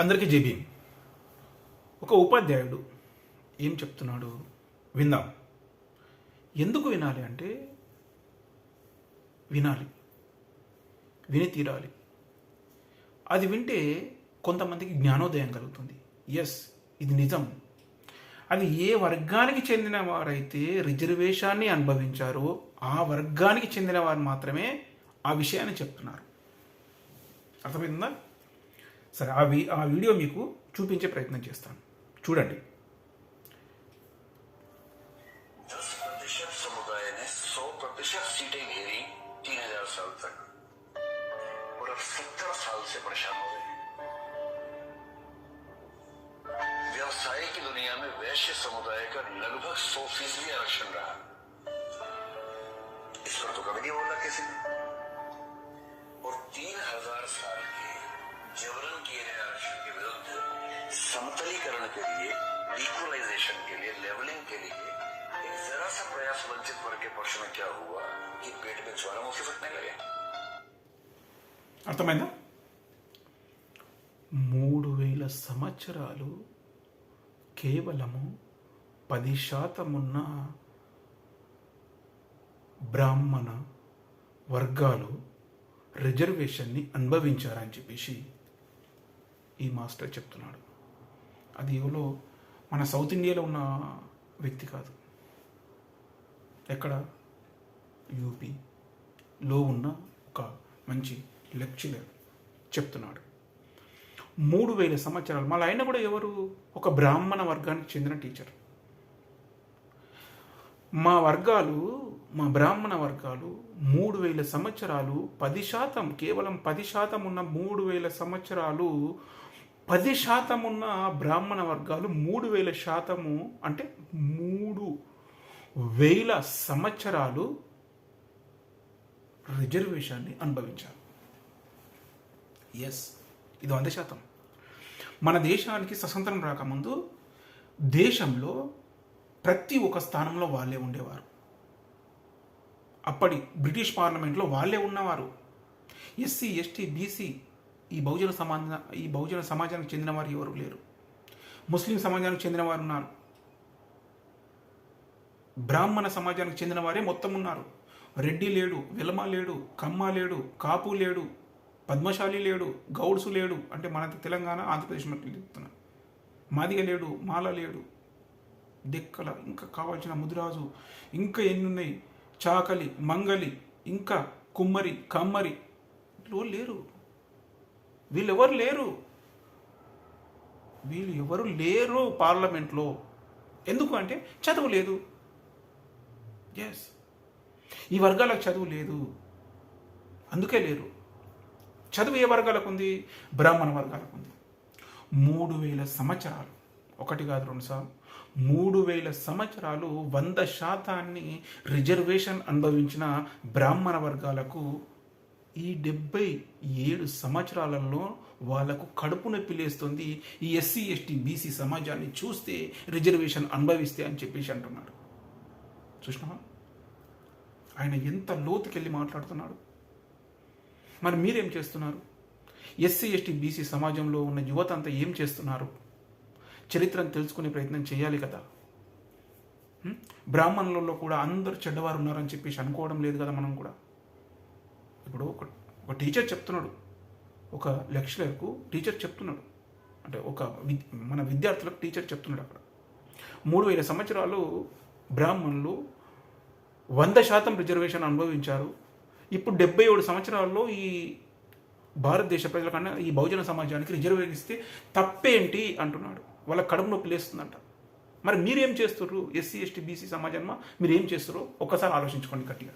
అందరికీ జై భీమ్. ఒక ఉపాధ్యాయుడు ఏం చెప్తున్నాడు విందాం. ఎందుకు వినాలి అంటే వినాలి, విని తీరాలి. అది వింటే కొంతమందికి జ్ఞానోదయం కలుగుతుంది. ఎస్, ఇది నిజం. అది ఏ వర్గానికి చెందిన వారైతే రిజర్వేషన్ని అనుభవించారో ఆ వర్గానికి చెందిన వారు మాత్రమే ఆ విషయాన్ని చెప్తున్నారు. అర్థమైందా? సరే, ఆ వీడియో మీకు చూపించే ప్రయత్నం చేస్తాను, చూడండి. 10% समुदाय ने 100% सीटें घेरी 3000 साल तक और अब 70 साल से परेशान हो रहे हैं। व्यवसाय की दुनिया में वैश्य समुदाय का लगभग 100% आरक्षण रहा। इस पर तो कभी नहीं बोला किसी ने। और 3000 साल के जबरन किए गए आरक्षण के विरुद्ध समतलीकरण के लिए, इक्वलाइजेशन के लिए, लेवलिंग के लिए एक जरा सा प्रयास वंचित वर्ग के पक्ष में क्या हुआ कि पेट में ज्वालामुखी फटने लगे। అర్థమైందా? 3000 సంవత్సరాలు కేవలము 10% ఉన్న బ్రాహ్మణ వర్గాలు రిజర్వేషన్ని అనుభవించారని చెప్పేసి ఈ మాస్టర్ చెప్తున్నాడు. అది ఎవరో మన సౌత్ ఇండియాలో ఉన్న వ్యక్తి కాదు, ఎక్కడ యూపీలో ఉన్న ఒక మంచి లెక్చరర్ చెప్తున్నాడు. 3000 సంవత్సరాలు. మళ్ళీ ఆయన కూడా ఎవరు? ఒక బ్రాహ్మణ వర్గానికి చెందిన టీచర్. మా బ్రాహ్మణ వర్గాలు 3000 సంవత్సరాలు 10%, కేవలం 10% ఉన్న 3000 సంవత్సరాలు, 10% ఉన్న బ్రాహ్మణ వర్గాలు 3000% అంటే 3000 సంవత్సరాలు రిజర్వేషన్ని అనుభవించారు. ఎస్, ఇది 100%. మన దేశానికి స్వతంత్రం రాకముందు దేశంలో ప్రతి ఒక్క స్థానంలో వాళ్ళే ఉండేవారు. అప్పటి బ్రిటిష్ పార్లమెంట్లో వాళ్ళే ఉన్నవారు. ఎస్సీ, ఎస్టీ, బీసీ, ఈ బహుజన సమాజానికి చెందిన వారు ఎవరు లేరు. ముస్లిం సమాజానికి చెందిన వారు ఉన్నారు. బ్రాహ్మణ సమాజానికి చెందిన వారే మొత్తం ఉన్నారు. రెడ్డి లేడు, వెలమ లేడు, కమ్మ లేడు, కాపు లేడు, పద్మశాలి లేడు, గౌడ్సు లేడు. అంటే మన తెలంగాణ, ఆంధ్రప్రదేశ్ మట్టి చెప్తున్నా. మాదిగ లేడు, మాల లేడు, దెక్కల, ఇంకా కావాల్సిన ముదిరాజు, ఇంకా ఎన్ని ఉన్నాయి, చాకలి, మంగలి, ఇంకా కుమ్మరి, కమ్మరి, లేరు. వీళ్ళు ఎవరు లేరు పార్లమెంట్లో. ఎందుకు అంటే చదువు లేదు. ఎస్, ఈ వర్గాలకు చదువు లేదు, అందుకే లేరు. చదువు ఏ వర్గాలకు ఉంది? బ్రాహ్మణ వర్గాలకు ఉంది. 3000 సంవత్సరాలు, ఒకటి కాదు 2 సార్లు, 3000 సంవత్సరాలు 100% రిజర్వేషన్ అనుభవించిన బ్రాహ్మణ వర్గాలకు ఈ 77 సంవత్సరాలలో వాళ్లకు కడుపు నొప్పి లేస్తుంది. ఈ ఎస్సీ, ఎస్టీ, బీసీ సమాజాన్ని చూస్తే, రిజర్వేషన్ అనుభవిస్తే అని చెప్పేసి అంటున్నాడు. చూసినావా ఆయన ఎంత లోతుకెళ్ళి మాట్లాడుతున్నాడు? మరి మీరేం చేస్తున్నారు? ఎస్సీ, ఎస్టీ, బీసీ సమాజంలో ఉన్న యువత అంతా ఏం చేస్తున్నారు? చరిత్రను తెలుసుకునే ప్రయత్నం చేయాలి కదా. బ్రాహ్మణులలో కూడా అందరూ చెడ్డవారు ఉన్నారని చెప్పేసి అనుకోవడం లేదు కదా మనం కూడా. ఇప్పుడు ఒక టీచర్ చెప్తున్నాడు, ఒక లెక్చరర్కు టీచర్ చెప్తున్నాడు, అంటే మన విద్యార్థులకు టీచర్ చెప్తున్నాడు. అక్కడ 3000 సంవత్సరాలు బ్రాహ్మణులు 100% రిజర్వేషన్ అనుభవించారు. ఇప్పుడు 77 సంవత్సరాల్లో ఈ భారతదేశ ప్రజల కన్నా ఈ బహుజన సమాజానికి రిజర్వేషన్ ఇస్తే తప్పేంటి అంటున్నాడు. వాళ్ళ కడుపు నొప్పి లేస్తుందంట. మరి మీరేం చేస్తున్నారు? ఎస్సీ, ఎస్టీ, బీసీ సమాజంలో మీరు ఏం చేస్తారో ఒక్కసారి ఆలోచించుకోండి గట్టిగా.